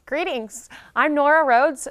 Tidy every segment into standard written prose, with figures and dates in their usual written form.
Greetings. I'm Nora Rhoades,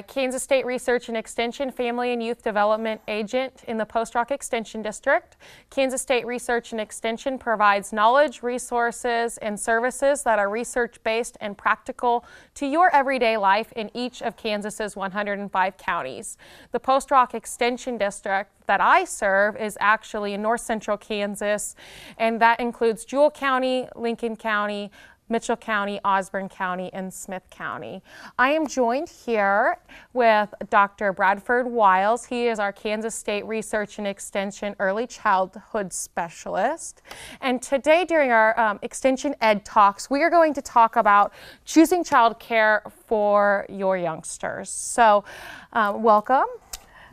Kansas State Research and Extension Family and Youth Development Agent in the Post Rock Extension District. Kansas State Research and Extension provides knowledge, resources, and services that are research-based and practical to your everyday life in each of Kansas's 105 counties. The Post Rock Extension District that I serve is actually in north central Kansas, and that includes Jewell County, Lincoln County, Mitchell County, Osborne County, and Smith County. I am joined here with Dr. Bradford Wiles. He is our Kansas State Research and Extension Early Childhood Specialist. And today during our Extension Ed Talks, we are going to talk about choosing childcare for your youngsters. So welcome.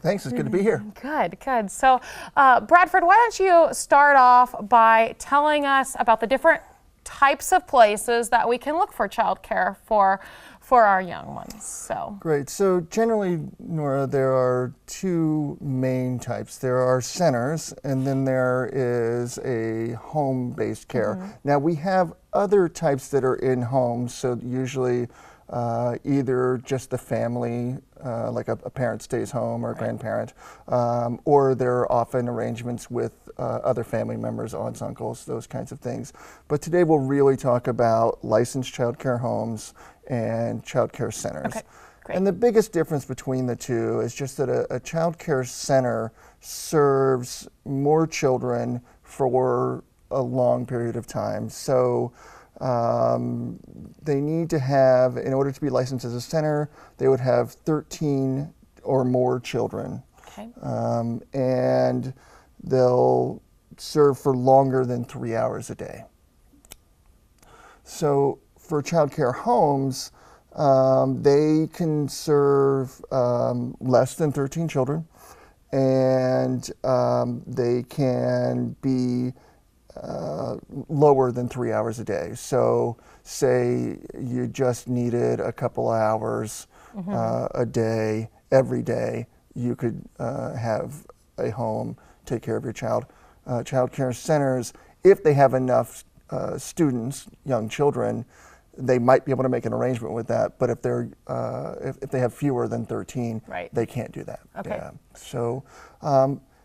Thanks, it's good to be here. Good. So Bradford, why don't you start off by telling us about the different types of places that we can look for childcare for our young ones. So great. So generally, Nora, there are two main types. There are centers, and then there is a home-based care. Mm-hmm. Now we have other types that are in homes. So usually either just the family, like a parent stays home or a grandparent, or there are often arrangements with other family members, aunts, uncles, those kinds of things. But today we'll really talk about licensed childcare homes and childcare centers. Okay, great. And the biggest difference between the two is just that a childcare center serves more children for a long period of time. So they need to have, in order to be licensed as a center, they would have 13 or more children. Okay. And they'll serve for longer than 3 hours a day. So for childcare homes, they can serve less than 13 children, and they can be lower than 3 hours a day. So say you just needed a couple of hours a day, every day, you could have a home take care of your child. Childcare centers, if they have enough students, young children, they might be able to make an arrangement with that. But if they're if they have fewer than 13, right, they can't do that. Okay. Yeah. So,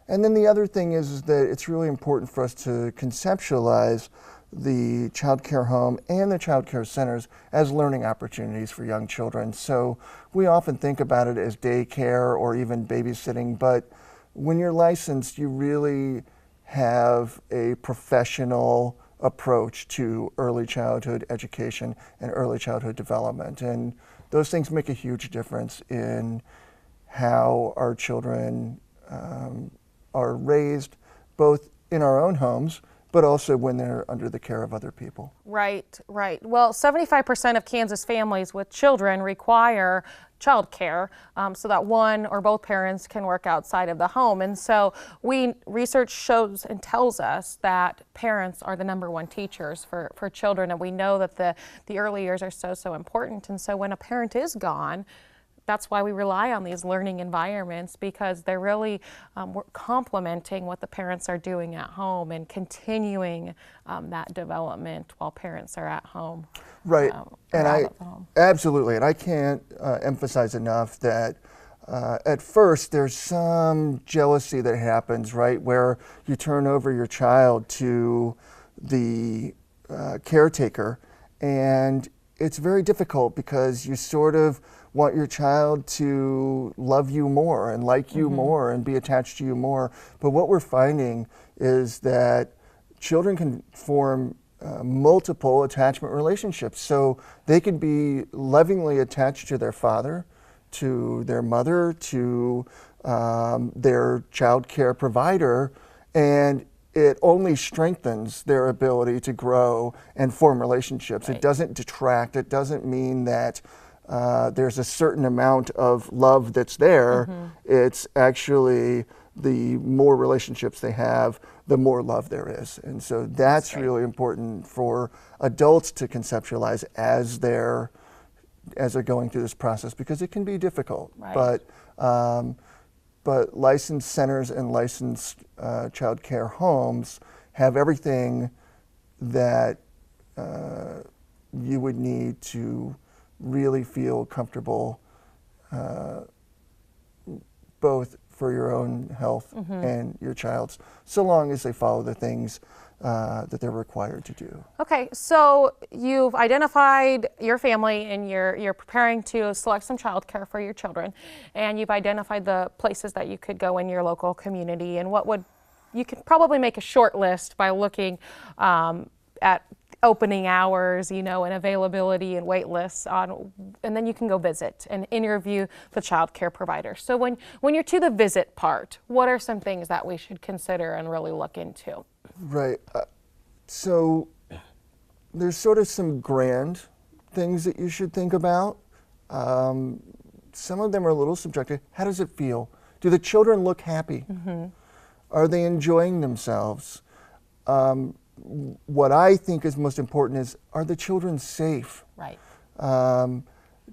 and then the other thing is that it's really important for us to conceptualize the childcare home and the childcare centers as learning opportunities for young children. So we often think about it as daycare or even babysitting, but when you're licensed, you really have a professional approach to early childhood education and early childhood development. And those things make a huge difference in how our children are raised, both in our own homes, but also when they're under the care of other people. Right. Well, 75% of Kansas families with children require child care so that one or both parents can work outside of the home. And so research shows and tells us that parents are the number one teachers for children. And we know that the early years are so important. And so when a parent is gone, that's why we rely on these learning environments, because they're really complementing what the parents are doing at home and continuing that development while parents are at home. Right, absolutely, and I can't emphasize enough that at first there's some jealousy that happens, right, where you turn over your child to the caretaker, and it's very difficult because you sort of want your child to love you more and like you more and be attached to you more. But what we're finding is that children can form multiple attachment relationships. So they could be lovingly attached to their father, to their mother, to their child care provider, and it only strengthens their ability to grow and form relationships. Right. It doesn't detract. It doesn't mean that there's a certain amount of love that's there. It's actually the more relationships they have, the more love there is. And so that's really important for adults to conceptualize as they're going through this process, because it can be difficult. Right. But licensed centers and licensed child care homes have everything that you would need to really feel comfortable, both for your own health and your child's, so long as they follow the things that they're required to do. Okay, so you've identified your family and you're preparing to select some childcare for your children, and you've identified the places that you could go in your local community, and you could probably make a short list by looking at opening hours, and availability and wait lists and then you can go visit and interview the child care provider. So when you're to the visit part, what are some things that we should consider and really look into? Right. So there's sort of some grand things that you should think about. Some of them are a little subjective. How does it feel? Do the children look happy? Are they enjoying themselves? What I think is most important is, are the children safe? Right.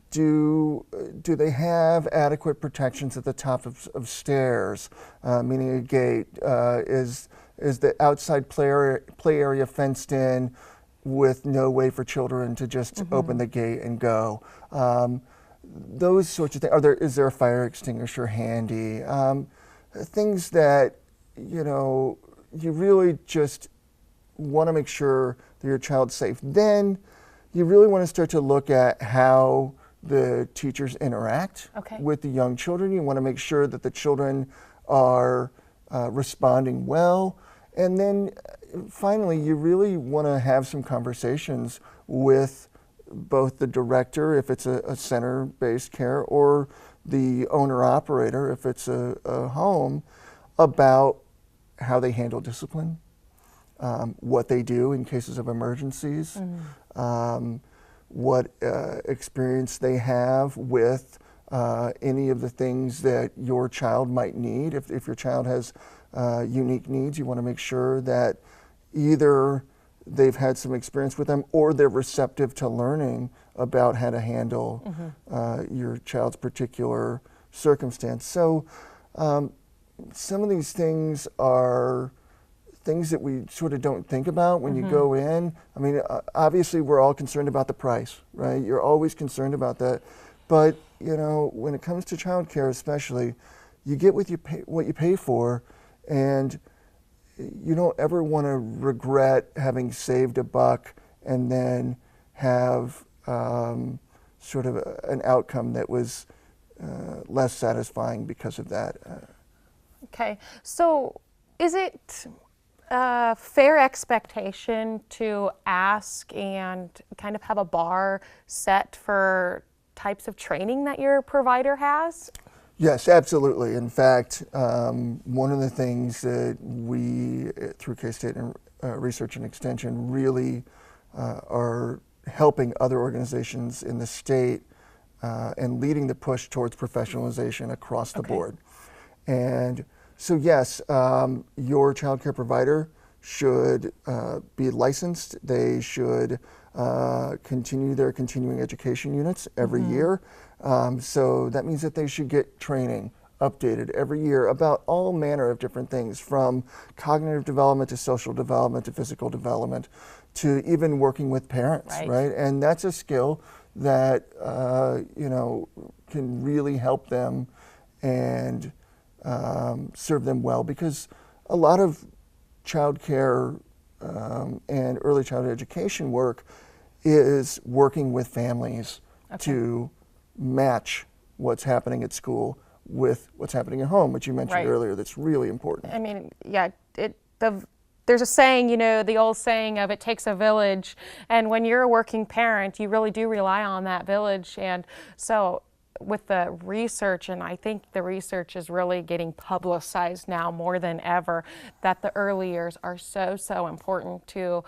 Do they have adequate protections at the top of stairs, meaning a gate? Is the outside play area fenced in with no way for children to just open the gate and go? Those sorts of things. Is there a fire extinguisher handy? Things that, you really just want to make sure that your child's safe. Then you really want to start to look at how the teachers interact with the young children. You want to make sure that the children are responding well. And then finally, you really want to have some conversations with both the director, if it's a center-based care, or the owner-operator, if it's a home, about how they handle discipline, what they do in cases of emergencies, what experience they have with any of the things that your child might need. If your child has unique needs, you want to make sure that either they've had some experience with them or they're receptive to learning about how to handle your child's particular circumstance. So some of these things are things that we sort of don't think about when you go in. I mean, obviously we're all concerned about the price, right? You're always concerned about that. But, when it comes to childcare especially, you get what you pay for, and you don't ever want to regret having saved a buck and then have sort of an outcome that was less satisfying because of that. Okay, so is it a fair expectation to ask and kind of have a bar set for types of training that your provider has? Yes, absolutely. In fact, one of the things that we, through K-State Research and Extension, really are helping other organizations in the state and leading the push towards professionalization across the board. And so yes, your child care provider should be licensed. They should continue their continuing education units every year. So that means that they should get training updated every year about all manner of different things, from cognitive development to social development to physical development to even working with parents, right? And that's a skill that can really help them and serve them well, because a lot of child care and early childhood education work is working with families to match what's happening at school with what's happening at home, which you mentioned earlier. That's really important. I mean, yeah, there's a saying, the old saying of it takes a village, and when you're a working parent, you really do rely on that village. And so with the research, and I think the research is really getting publicized now more than ever, that the early years are so important to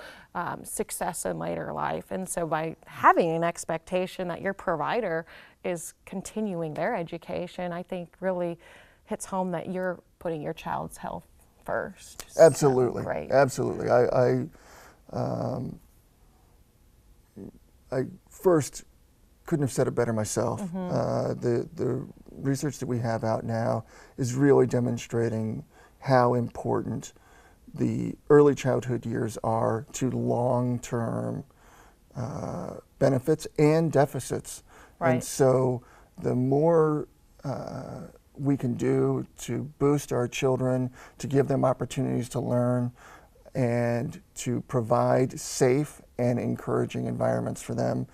success in later life. And so by having an expectation that your provider is continuing their education, I think really hits home that you're putting your child's health first. Absolutely. So, great. Absolutely. I first couldn't have said it better myself. The research that we have out now is really demonstrating how important the early childhood years are to long-term benefits and deficits Right. And so the more we can do to boost our children, to give them opportunities to learn, and to provide safe and encouraging environments for them,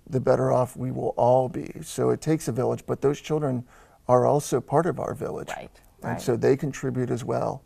the better off we will all be. So it takes a village, but those children are also part of our village. Right. And so they contribute as well.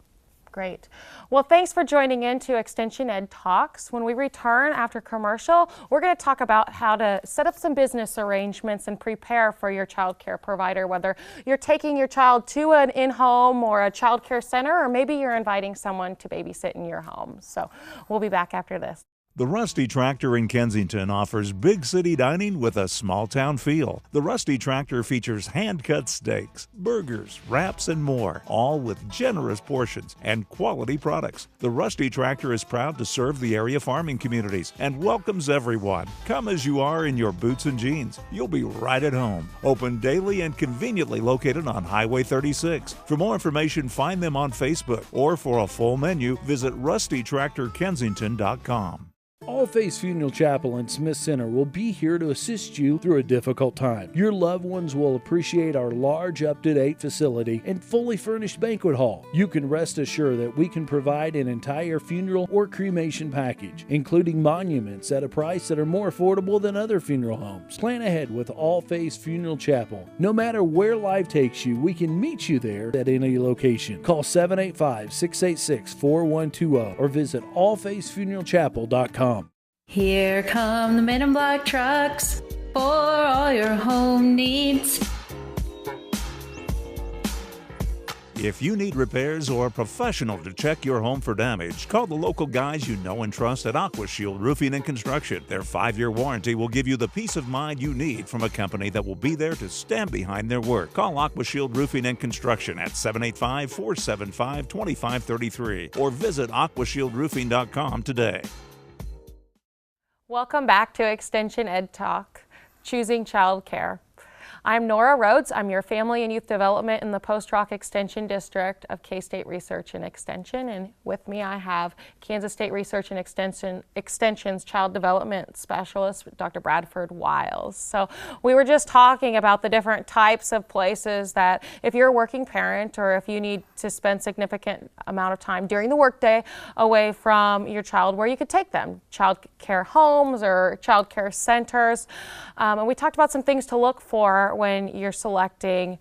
Great. Well, thanks for joining in to Extension Ed Talks. When we return after commercial, we're going to talk about how to set up some business arrangements and prepare for your child care provider, whether you're taking your child to an in-home or a child care center, or maybe you're inviting someone to babysit in your home. So we'll be back after this. The Rusty Tractor in Kensington offers big city dining with a small town feel. The Rusty Tractor features hand-cut steaks, burgers, wraps, and more, all with generous portions and quality products. The Rusty Tractor is proud to serve the area farming communities and welcomes everyone. Come as you are in your boots and jeans. You'll be right at home. Open daily and conveniently located on Highway 36. For more information, find them on Facebook, or for a full menu, visit rustytractorkensington.com. All Faith Funeral Chapel and Smith Center will be here to assist you through a difficult time. Your loved ones will appreciate our large, up-to-date facility and fully furnished banquet hall. You can rest assured that we can provide an entire funeral or cremation package, including monuments at a price that are more affordable than other funeral homes. Plan ahead with All Faith Funeral Chapel. No matter where life takes you, we can meet you there at any location. Call 785-686-4120 or visit allfaithfuneralchapel.com. Here come the Men in Black trucks for all your home needs. If you need repairs or a professional to check your home for damage, call the local guys you know and trust at AquaShield Roofing and Construction. Their 5-year warranty will give you the peace of mind you need from a company that will be there to stand behind their work. Call AquaShield Roofing and Construction at 785-475-2533 or visit aquashieldroofing.com today. Welcome back to Extension Ed Talk, Choosing Childcare. I'm Nora Rhoades. I'm your Family and Youth Development in the Post Rock Extension District of K-State Research and Extension. And with me I have Kansas State Research and Extension's Child Development Specialist, Dr. Bradford Wiles. So we were just talking about the different types of places that if you're a working parent or if you need to spend significant amount of time during the workday away from your child, where you could take them, child care homes or child care centers. And we talked about some things to look for when you're selecting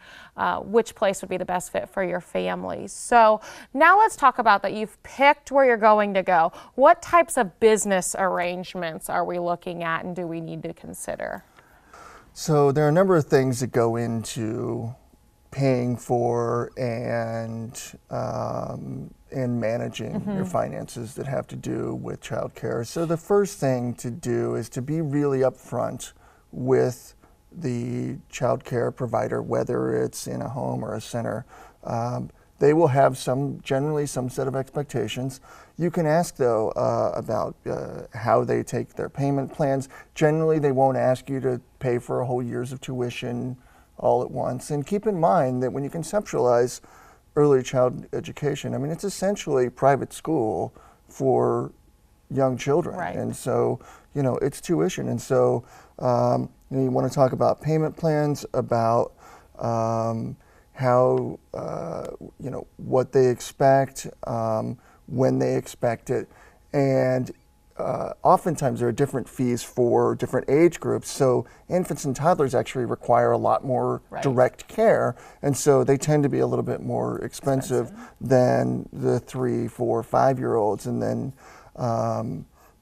which place would be the best fit for your family. So now let's talk about that. You've picked where you're going to go. What types of business arrangements are we looking at and do we need to consider? So there are a number of things that go into paying for and managing your finances that have to do with childcare. So the first thing to do is to be really upfront with the child care provider, whether it's in a home or a center. They will have generally some set of expectations. You can ask though about how they take their payment plans. Generally they won't ask you to pay for a whole year's of tuition all at once. And keep in mind that when you conceptualize early child education, I mean, it's essentially private school for young children. Right. And so, you know, it's tuition. And so, you want to talk about payment plans, about how, what they expect, when they expect it. And oftentimes there are different fees for different age groups. So infants and toddlers actually require a lot more direct care. And so they tend to be a little bit more expensive than the 3, 4, 5-year-olds. And then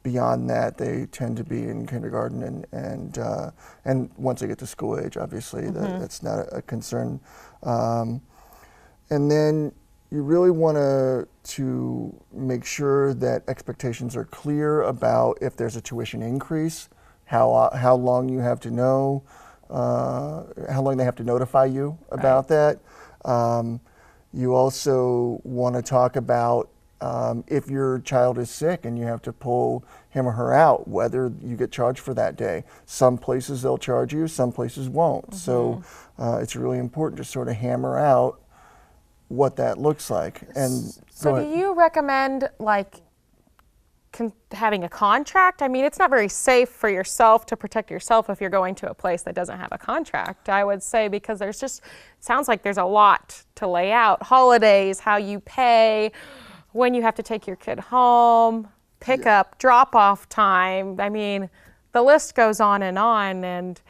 beyond that, they tend to be in kindergarten and once they get to school age, obviously, that's not a concern. And then you really want to make sure that expectations are clear about if there's a tuition increase, how long you have to know, how long they have to notify you about that. You also want to talk about if your child is sick and you have to pull him or her out, whether you get charged for that day. Some places they'll charge you, some places won't. So it's really important to sort of hammer out what that looks like. And so do you recommend like having a contract, I mean, it's not very safe for yourself to protect yourself if you're going to a place that doesn't have a contract, I would say, because sounds like there's a lot to lay out. Holidays, how you pay, when you have to take your kid home, pick up, drop off time. I mean, the list goes on, and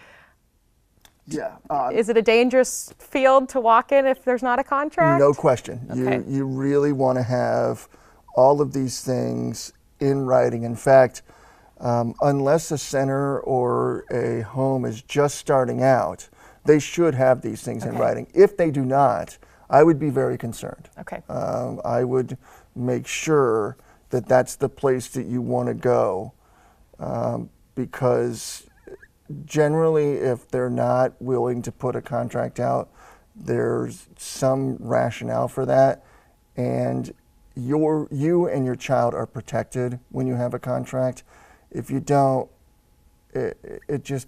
is it a dangerous field to walk in if there's not a contract? No question. Okay. You really want to have all of these things in writing. In fact, unless a center or a home is just starting out, they should have these things in writing. If they do not, I would be very concerned. Okay. I would make sure that that's the place that you want to go, because generally if they're not willing to put a contract out, there's some rationale for that, and you and your child are protected when you have a contract. If you don't, it's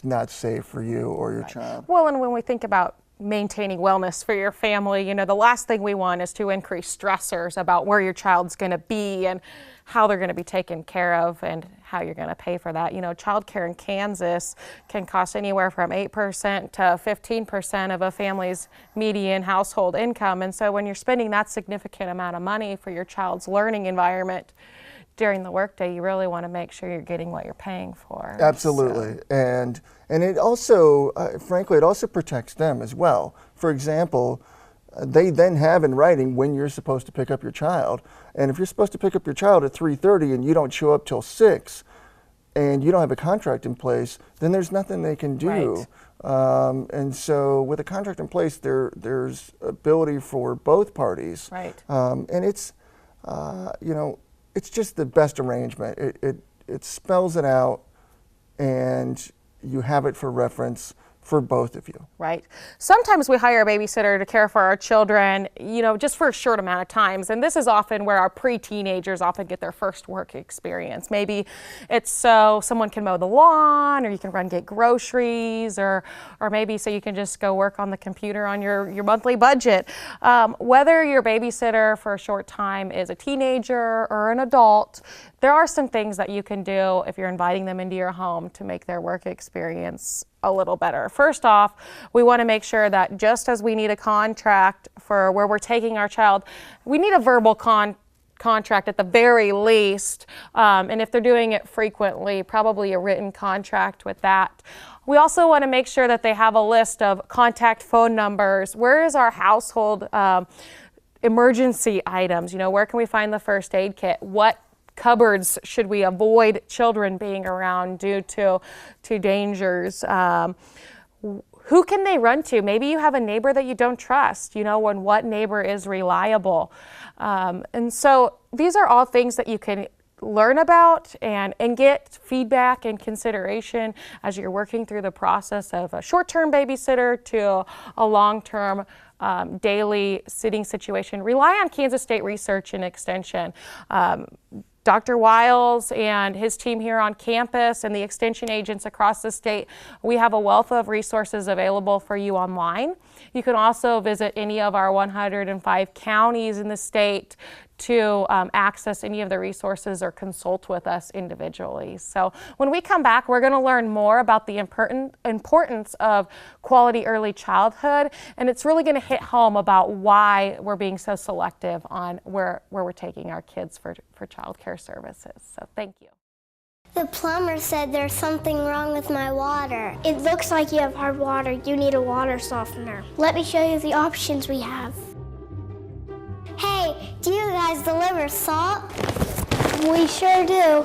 not safe for you or your child. Well, and when we think about maintaining wellness for your family, you know, the last thing we want is to increase stressors about where your child's going to be and how they're going to be taken care of and how you're going to pay for that. You know, childcare in Kansas can cost anywhere from 8% to 15% of a family's median household income. And so when you're spending that significant amount of money for your child's learning environment during the workday, you really want to make sure you're getting what you're paying for. Absolutely. So. And it also, frankly, it also protects them as well. For example, they then have in writing when you're supposed to pick up your child. And if you're supposed to pick up your child at 3:30 and you don't show up till 6 and you don't have a contract in place, then there's nothing they can do. Right. And so with a contract in place, there's ability for both parties. Right. And it's, it's just the best arrangement. It spells it out, and you have it for reference for both of you. Right. Sometimes we hire a babysitter to care for our children, you know, just for a short amount of times. And this is often where our pre-teenagers often get their first work experience. Maybe it's so someone can mow the lawn, or you can get groceries, or maybe so you can just go work on the computer on your monthly budget. Whether your babysitter for a short time is a teenager or an adult, there are some things that you can do if you're inviting them into your home to make their work experience a little better. First off, we want to make sure that just as we need a contract for where we're taking our child, we need a verbal contract at the very least. And if they're doing it frequently, probably a written contract with that. We also want to make sure that they have a list of contact phone numbers. Where is our household emergency items? You know, where can we find the first aid kit? What cupboards should we avoid children being around due to dangers? Who can they run to? Maybe you have a neighbor that you don't trust, you know, and what neighbor is reliable. And so these are all things that you can learn about and get feedback and consideration as you're working through the process of a short-term babysitter to a long-term daily sitting situation. Rely on Kansas State Research and Extension. Dr. Wiles and his team here on campus and the extension agents across the state, we have a wealth of resources available for you online. You can also visit any of our 105 counties in the state to access any of the resources or consult with us individually. So when we come back, we're going to learn more about the importance of quality early childhood, and it's really going to hit home about why we're being so selective on where we're taking our kids for childcare services. So thank you. The plumber said there's something wrong with my water. It looks like you have hard water. You need a water softener. Let me show you the options we have. Hey, do you guys deliver salt? We sure do.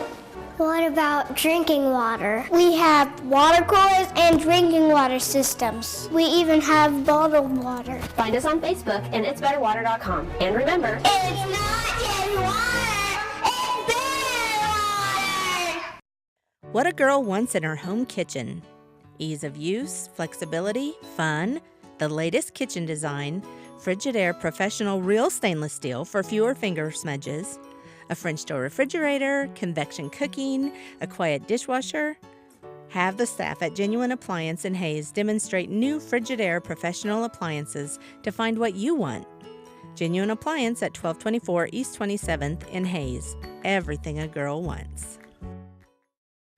What about drinking water? We have water coolers and drinking water systems. We even have bottled water. Find us on Facebook and itsbetterwater.com. And remember, it's not just water, it's better water! What a girl wants in her home kitchen. Ease of use, flexibility, fun, the latest kitchen design, Frigidaire Professional Real Stainless Steel for fewer finger smudges, a French door refrigerator, convection cooking, a quiet dishwasher. Have the staff at Genuine Appliance in Hayes demonstrate new Frigidaire Professional appliances to find what you want. Genuine Appliance at 1224 East 27th in Hayes. Everything a girl wants.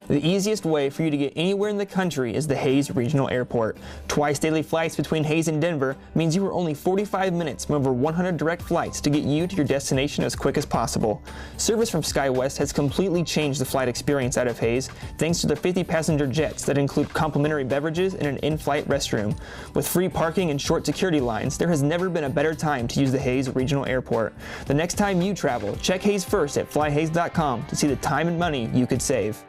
The easiest way for you to get anywhere in the country is the Hayes Regional Airport. Twice daily flights between Hayes and Denver means you are only 45 minutes from over 100 direct flights to get you to your destination as quick as possible. Service from SkyWest has completely changed the flight experience out of Hayes thanks to their 50-passenger jets that include complimentary beverages and an in-flight restroom. With free parking and short security lines, there has never been a better time to use the Hayes Regional Airport. The next time you travel, check Hayes first at flyhays.com to see the time and money you could save.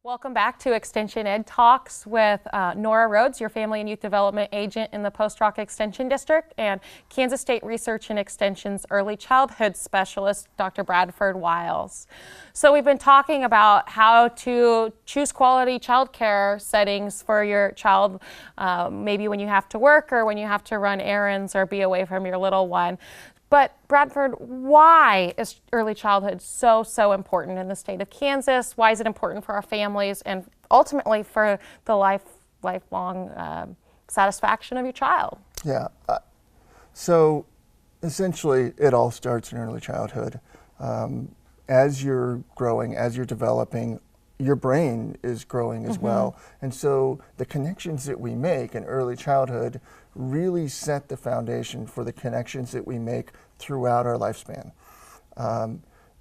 Welcome back to Extension Ed Talks with Nora Rhoades, your Family and Youth Development Agent in the Post Rock Extension District, and Kansas State Research and Extension's Early Childhood Specialist, Dr. Bradford Wiles. So we've been talking about how to choose quality childcare settings for your child, maybe when you have to work or when you have to run errands or be away from your little one. But Bradford, why is early childhood so important in the state of Kansas? Why is it important for our families and ultimately for the lifelong satisfaction of your child? Yeah, so essentially it all starts in early childhood. As you're growing, as you're developing, your brain is growing as well. And so the connections that we make in early childhood really set the foundation for the connections that we make throughout our lifespan.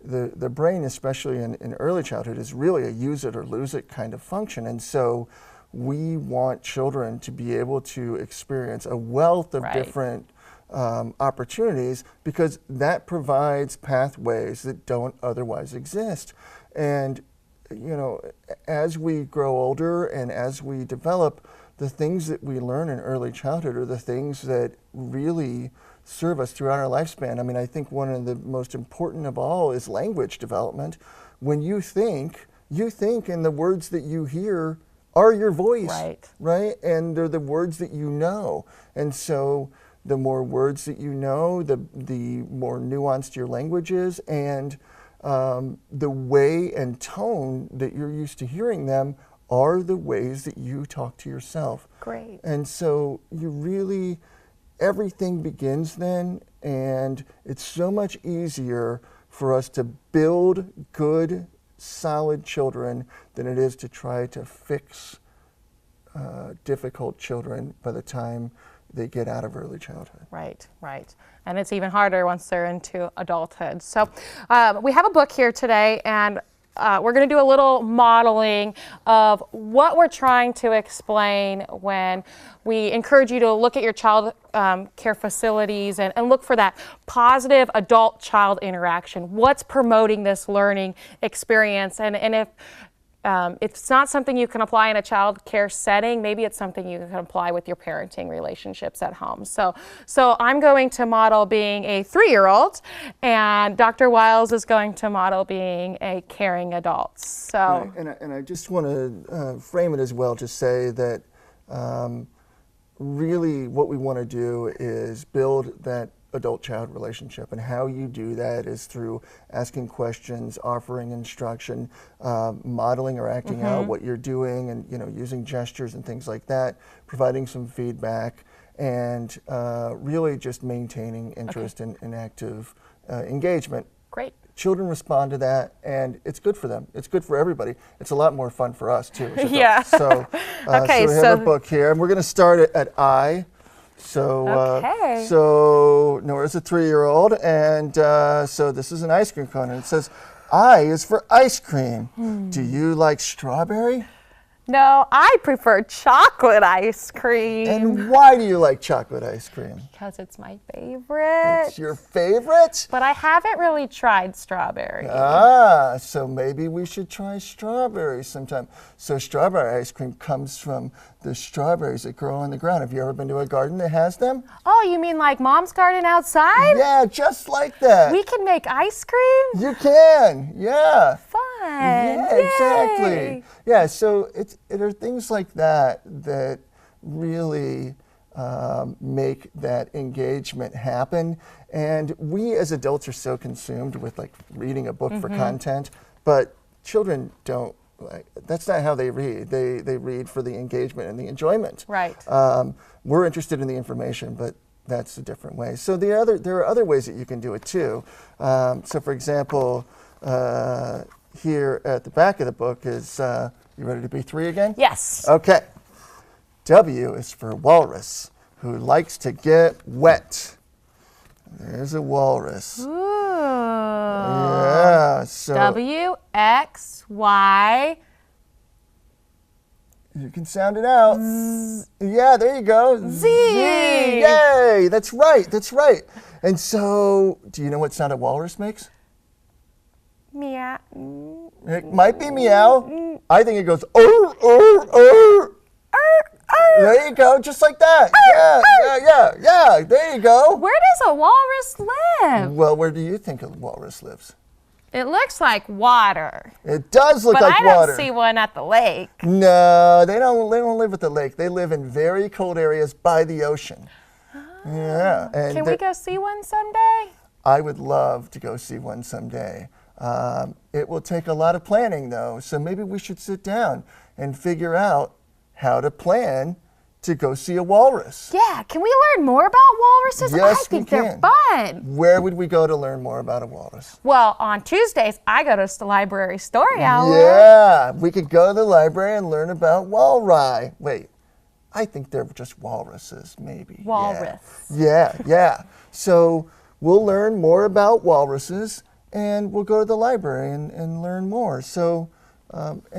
The brain, especially in early childhood, is really a use it or lose it kind of function. And so we want children to be able to experience a wealth of different opportunities, because that provides pathways that don't otherwise exist. And you know, as we grow older and as we develop, the things that we learn in early childhood are the things that really serve us throughout our lifespan. I mean, I think one of the most important of all is language development. When you think, and the words that you hear are your voice, right? And they're the words that you know. And so the more words that you know, the more nuanced your language is, and the way and tone that you're used to hearing them are the ways that you talk to yourself. Great. And so you really, everything begins then, and it's so much easier for us to build good, solid children than it is to try to fix difficult children by the time they get out of early childhood. Right. And it's even harder once they're into adulthood. So we have a book here today, and we're going to do a little modeling of what we're trying to explain when we encourage you to look at your child care facilities and look for that positive adult-child interaction. What's promoting this learning experience? And if it's not something you can apply in a child care setting, maybe it's something you can apply with your parenting relationships at home. So I'm going to model being a 3-year-old, and Dr. Wiles is going to model being a caring adult. So, right. And I just want to frame it as well to say that really what we want to do is build that adult-child relationship, and how you do that is through asking questions, offering instruction, modeling or acting out what you're doing, and using gestures and things like that, providing some feedback, and really just maintaining interest and active engagement. Great. Children respond to that, and it's good for them. It's good for everybody. It's a lot more fun for us too. Yeah. So, okay, so we have a book here, and we're going to start at I. So, so Nora's a 3-year-old, and so this is an ice cream cone, and it says, I is for ice cream. Do you like strawberry? No, I prefer chocolate ice cream. And why do you like chocolate ice cream? Because it's my favorite. It's your favorite? But I haven't really tried strawberry. Ah, so maybe we should try strawberry sometime. So strawberry ice cream comes from the strawberries that grow on the ground. Have you ever been to a garden that has them? Oh, you mean like Mom's garden outside? Yeah, just like that. We can make ice cream? You can, yeah. Fun. Yeah, Yay. exactly. Yeah, so it are things like that that really make that engagement happen. And we as adults are so consumed with like reading a book for content, but children don't. That's not how they read. They read for the engagement and the enjoyment. Right. We're interested in the information, but That's a different way. So there are other ways that you can do it too. So for example, here at the back of the book is, you ready to be 3 again? Yes. Okay. W is for walrus, who likes to get wet. There's a walrus. Ooh. Yeah. So W, X, Y. You can sound it out. Z. Yeah, there you go. Z. Yay, that's right, that's right. And so, do you know what sound a walrus makes? Meow. It might be meow. I think it goes, oh. There you go, just like that. Yeah, there you go. Where does a walrus live? Well, where do you think a walrus lives? It looks like water. It does look like water. But I don't see one at the lake. No, they don't live at the lake. They live in very cold areas by the ocean. Yeah. And can we go see one someday? I would love to go see one someday. It will take a lot of planning though, so maybe we should sit down and figure out how to plan to go see a walrus. Yeah, can we learn more about walruses? Yes, I think we they're can. fun. Where would we go to learn more about a walrus? Well, on Tuesdays, I go to the library story hour. Yeah, we could go to the library and learn about walrus. Wait, I think they're just walruses, maybe. Walrus. Yeah. So we'll learn more about walruses and we'll go to the library and learn more. So,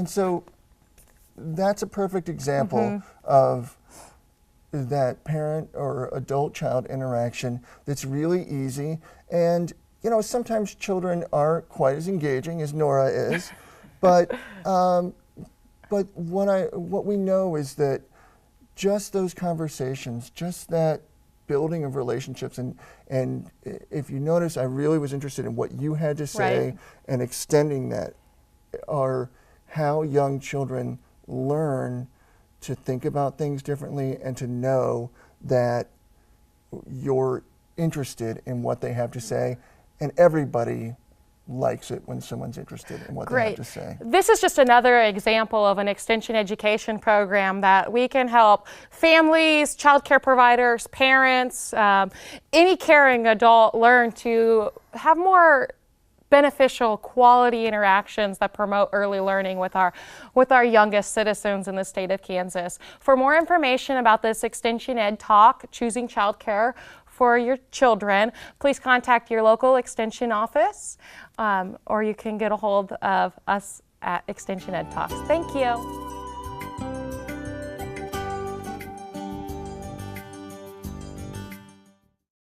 so that's a perfect example of that parent or adult-child interaction that's really easy. And, you know, sometimes children aren't quite as engaging as Nora is, but what we know is that just those conversations, just that building of relationships, and if you notice, I really was interested in what you had to say and extending that, are how young children learn to think about things differently and to know that you're interested in what they have to say, and everybody likes it when someone's interested in what they have to say. This is just another example of an extension education program that we can help families, child care providers, parents, any caring adult learn to have more beneficial quality interactions that promote early learning with our youngest citizens in the state of Kansas. For more information about this Extension Ed Talk, Choosing Childcare for Your Children, please contact your local extension office, or you can get a hold of us at Extension Ed Talks. Thank you.